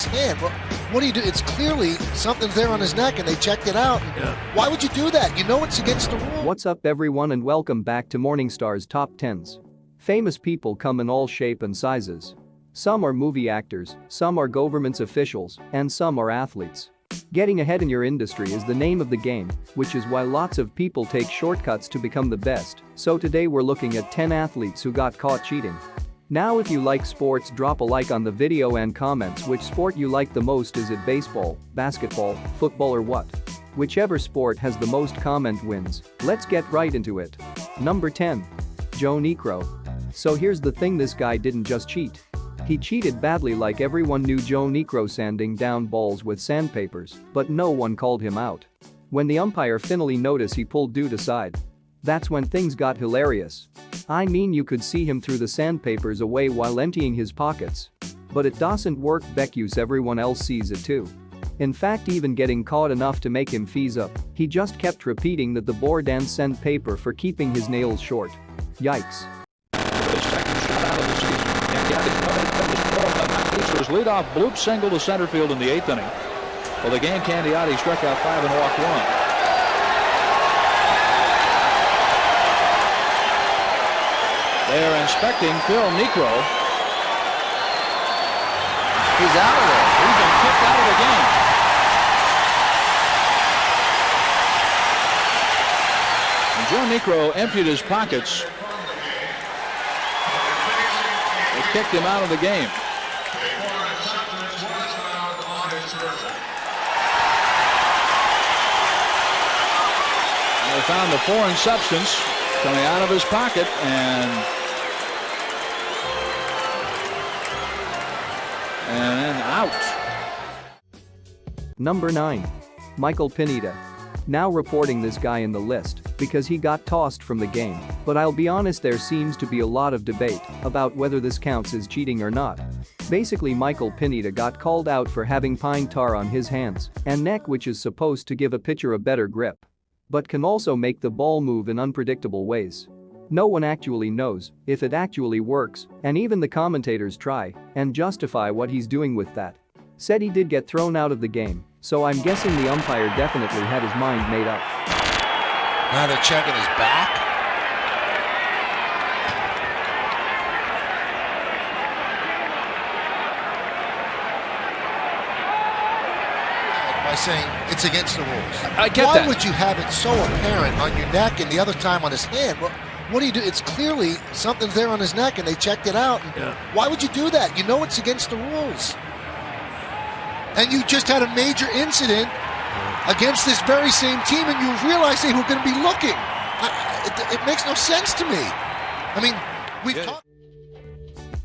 hand. Well, what do you do? It's clearly something's there on his neck and they checked it out. Yeah. Why would you do that? You know it's against the rules. What's up everyone and welcome back to Morningstar's Top 10s. Famous people come in all shape and sizes. Some are movie actors, some are government officials, and some are athletes. Getting ahead in your industry is the name of the game, which is why lots of people take shortcuts to become the best. So today we're looking at 10 athletes who got caught cheating. Now if you like sports, drop a like on the video and comments which sport you like the most. Is it baseball, basketball, football or what? Whichever sport has the most comment wins. Let's get right into it. Number 10. Joe Niekro. So here's the thing, this guy didn't just cheat. He cheated badly, like everyone knew Joe Niekro sanding down balls with sandpapers, but no one called him out. When the umpire finally noticed, he pulled dude aside. That's when things got hilarious. I mean, you could see him threw the sandpapers away while emptying his pockets. But it doesn't work because everyone else sees it too. In fact, even getting caught enough to make him freeze up, he just kept repeating that the board and sandpaper for keeping his nails short. Yikes. His leadoff bloop single to center field in the 8th inning. Well, the game, Candiotti struck out 5 and walked 1. They are inspecting Phil Niekro. He's out of there. He's been kicked out of the game. And Joe Niekro emptied his pockets. They kicked him out of the game. They found the foreign substance coming out of his pocket and then out. Number 9. Michael Pineda. Now reporting this guy in the list because he got tossed from the game, but I'll be honest, there seems to be a lot of debate about whether this counts as cheating or not. Basically, Michael Pineda got called out for having pine tar on his hands and neck, which is supposed to give a pitcher a better grip, but can also make the ball move in unpredictable ways. No one actually knows if it actually works, and even the commentators try and justify what he's doing with that. Said he did get thrown out of the game, so I'm guessing the umpire definitely had his mind made up. Now they're checking his back. By saying it's against the rules. I get Why that. would you have it so apparent on your neck and the other time on his hand? Well, what do you do? It's clearly something's there on his neck and they checked it out. Yeah. Why would you do that? You know it's against the rules. And you just had a major incident against this very same team and you realize they were going to be looking. It makes no sense to me. I mean, we've talked.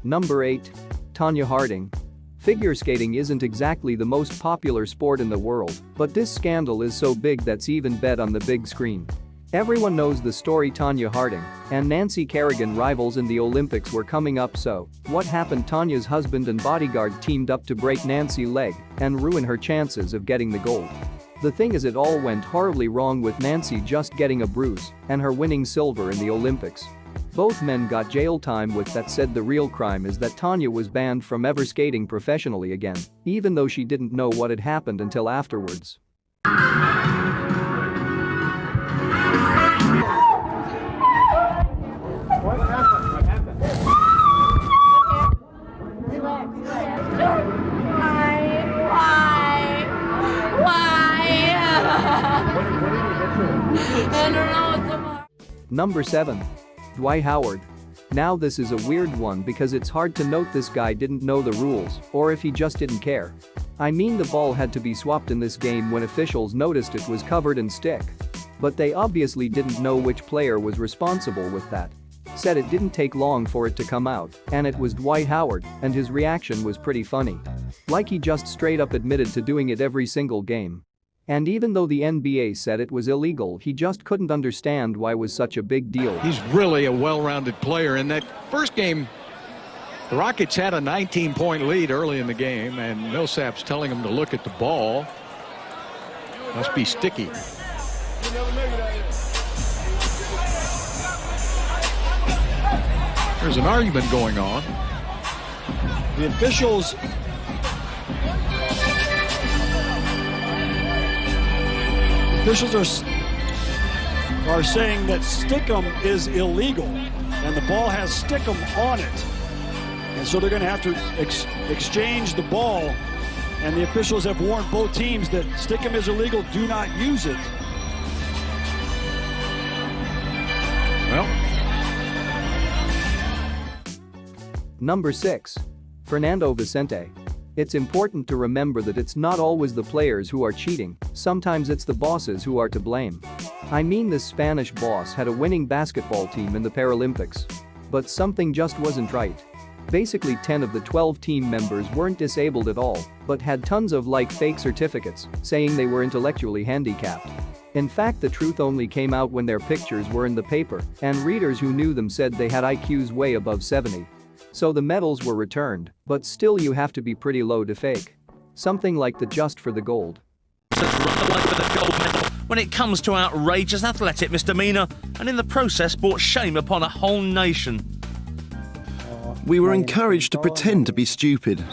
Number 8. Tonya Harding. Figure skating isn't exactly the most popular sport in the world, but this scandal is so big that's even bet on the big screen. Everyone knows the story. Tonya Harding and Nancy Kerrigan, rivals in the Olympics, were coming up. So what happened? Tonya's husband and bodyguard teamed up to break Nancy's leg and ruin her chances of getting the gold. The thing is, it all went horribly wrong, with Nancy just getting a bruise and her winning silver in the Olympics. Both men got jail time with that. Said the real crime is that Tonya was banned from ever skating professionally again, even though she didn't know what had happened until afterwards. Number 7. Dwight Howard. Now this is a weird one because it's hard to note this guy didn't know the rules or if he just didn't care. I mean, the ball had to be swapped in this game when officials noticed it was covered in stick. But they obviously didn't know which player was responsible with that. Said it didn't take long for it to come out, and it was Dwight Howard, and his reaction was pretty funny. Like he just straight up admitted to doing it every single game. And even though the NBA said it was illegal, he just couldn't understand why it was such a big deal. He's really a well-rounded player. In that first game, the Rockets had a 19-point lead early in the game, and Millsap's telling him to look at the ball. Must be sticky. There's an argument going on. The officials Officials are saying that Stickum is illegal, and the ball has Stickum on it. And so they're going to have to exchange the ball, and the officials have warned both teams that Stickum is illegal, do not use it. Well, Number 6. Fernando Vicente. It's important to remember that it's not always the players who are cheating, sometimes it's the bosses who are to blame. I mean, this Spanish boss had a winning basketball team in the Paralympics. But something just wasn't right. Basically 10 of the 12 team members weren't disabled at all, but had tons of fake certificates, saying they were intellectually handicapped. In fact, the truth only came out when their pictures were in the paper, and readers who knew them said they had IQs way above 70. So the medals were returned, but still you have to be pretty low to fake. Something like that just for the gold. When it comes to outrageous athletic misdemeanour, and in the process brought shame upon a whole nation. We were encouraged to pretend to be stupid.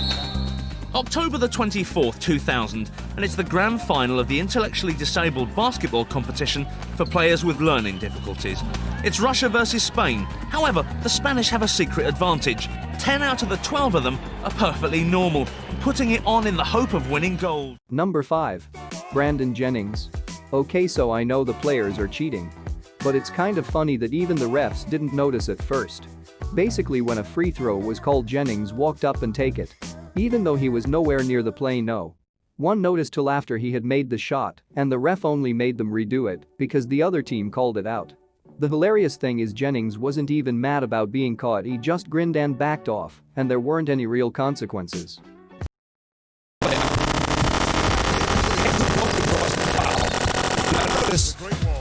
October the 24th, 2000, and it's the grand final of the intellectually disabled basketball competition for players with learning difficulties. It's Russia versus Spain. However, the Spanish have a secret advantage. 10 out of the 12 of them are perfectly normal, putting it on in the hope of winning gold. Number 5. Brandon Jennings. Okay, so I know the players are cheating. But it's kind of funny that even the refs didn't notice at first. Basically, when a free throw was called, Jennings walked up and take it. Even though he was nowhere near the play. No one noticed till after he had made the shot, and the ref only made them redo it because the other team called it out. The hilarious thing is Jennings wasn't even mad about being caught, he just grinned and backed off, and there weren't any real consequences.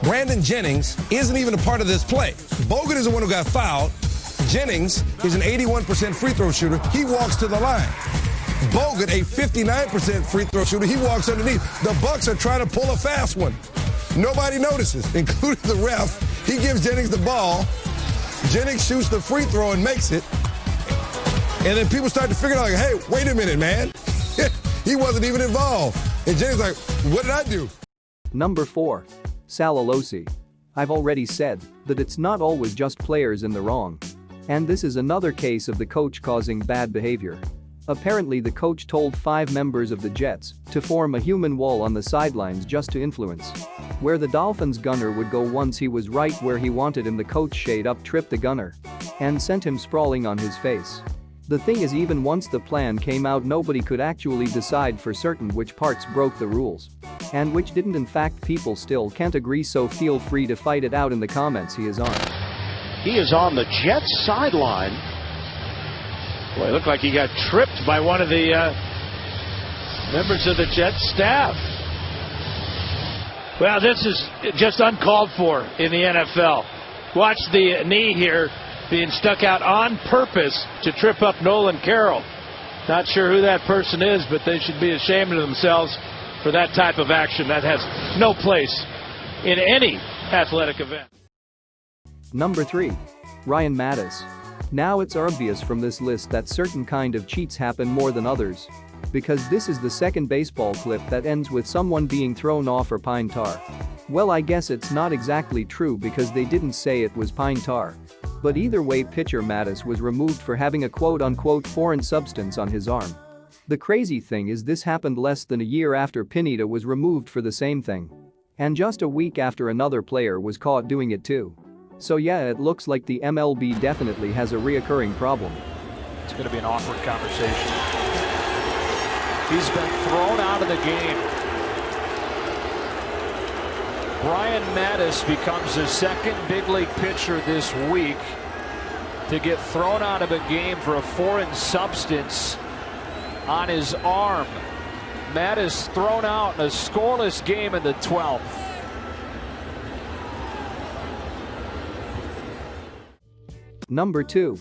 Brandon Jennings isn't even a part of this play. Bogut is the one who got fouled. Jennings is an 81% free throw shooter. He walks to the line. Bogut, a 59% free throw shooter, he walks underneath. The Bucks are trying to pull a fast one. Nobody notices, including the ref. He gives Jennings the ball. Jennings shoots the free throw and makes it. And then people start to figure out, hey, wait a minute, man. He wasn't even involved. And Jennings like, what did I do? Number 4. Sal Alosi. I've already said that it's not always just players in the wrong. And this is another case of the coach causing bad behavior. Apparently, the coach told 5 members of the Jets to form a human wall on the sidelines just to influence where the Dolphins gunner would go. Once he was right where he wanted him, the coach shade up tripped the gunner and sent him sprawling on his face. The thing is, even once the plan came out, nobody could actually decide for certain which parts broke the rules and which didn't. In fact, people still can't agree, so feel free to fight it out in the comments. He is on. He is on the Jets sideline. Boy, it looked like he got tripped by one of the members of the Jets staff. Well, this is just uncalled for in the NFL. Watch the knee here being stuck out on purpose to trip up Nolan Carroll. Not sure who that person is, but they should be ashamed of themselves for that type of action. That has no place in any athletic event. Number 3. Ryan Mattis. Now it's obvious from this list that certain kind of cheats happen more than others. Because this is the second baseball clip that ends with someone being thrown off for pine tar. Well, I guess it's not exactly true because they didn't say it was pine tar. But either way, pitcher Mattis was removed for having a quote-unquote foreign substance on his arm. The crazy thing is, this happened less than a year after Pineda was removed for the same thing. And just a week after another player was caught doing it too. So yeah, it looks like the MLB definitely has a reoccurring problem. It's going to be an awkward conversation. He's been thrown out of the game. Brian Mattis becomes the second big league pitcher this week to get thrown out of a game for a foreign substance on his arm. Mattis thrown out in a scoreless game in the 12th. Number 2.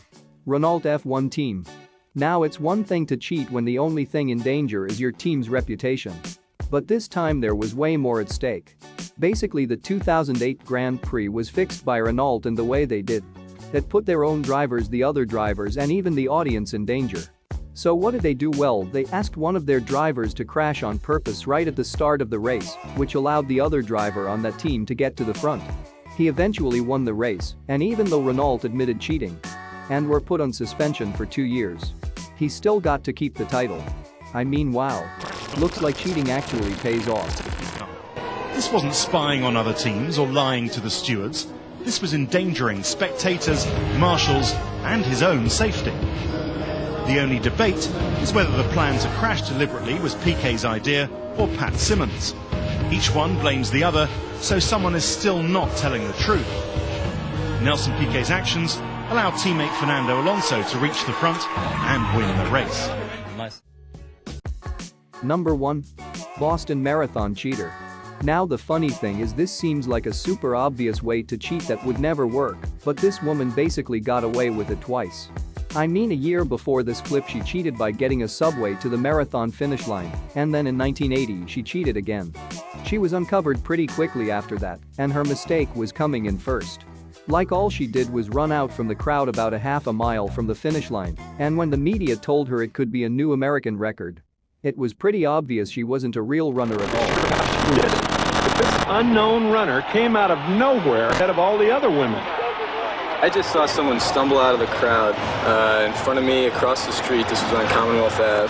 Renault F1 team. Now, it's one thing to cheat when the only thing in danger is your team's reputation. But this time there was way more at stake. Basically, the 2008 Grand Prix was fixed by Renault, and the way they did it put their own drivers, the other drivers, and even the audience in danger. So what did they do? Well, they asked one of their drivers to crash on purpose right at the start of the race, which allowed the other driver on that team to get to the front. He eventually won the race, and even though Renault admitted cheating and were put on suspension for 2 years, he still got to keep the title. I mean, wow. Looks like cheating actually pays off. This wasn't spying on other teams or lying to the stewards. This was endangering spectators, marshals, and his own safety. The only debate is whether the plan to crash deliberately was Piquet's idea or Pat Simmons. Each one blames the other, so someone is still not telling the truth. Nelson Piquet's actions allowed teammate Fernando Alonso to reach the front and win the race. Number 1. Boston Marathon cheater. Now the funny thing is, this seems like a super obvious way to cheat that would never work, but this woman basically got away with it twice. I mean, a year before this clip she cheated by getting a subway to the marathon finish line, and then in 1980 she cheated again. She was uncovered pretty quickly after that, and her mistake was coming in first. Like, all she did was run out from the crowd about a half a mile from the finish line, and when the media told her it could be a new American record, it was pretty obvious she wasn't a real runner at all. This unknown runner came out of nowhere ahead of all the other women. I just saw someone stumble out of the crowd in front of me across the street. This was on Commonwealth Ave,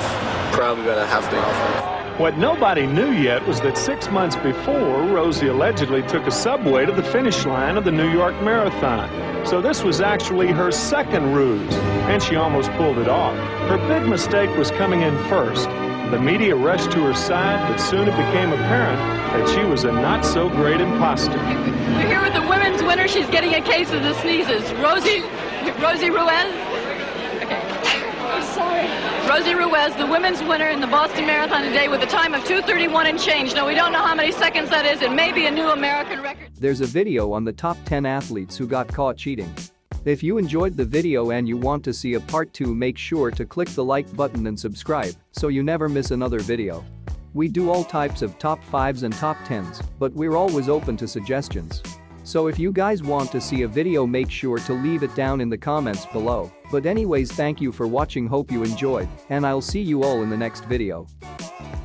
probably about a half mile from me. What nobody knew yet was that 6 months before, Rosie allegedly took a subway to the finish line of the New York Marathon. So this was actually her second ruse, and she almost pulled it off. Her big mistake was coming in first. The media rushed to her side, but soon it became apparent that she was a not-so-great imposter. We're here with the women's winner. She's getting a case of the sneezes. Rosie Ruiz? Okay. I'm sorry. Rosie Ruiz, the women's winner in the Boston Marathon today with a time of 2:31 and change. Now, we don't know how many seconds that is. It may be a new American record. There's a video on the top 10 athletes who got caught cheating. If you enjoyed the video and you want to see a part 2, make sure to click the like button and subscribe so you never miss another video. We do all types of top 5s and top 10s, but we're always open to suggestions. So if you guys want to see a video, make sure to leave it down in the comments below. But anyways, thank you for watching, hope you enjoyed, and I'll see you all in the next video.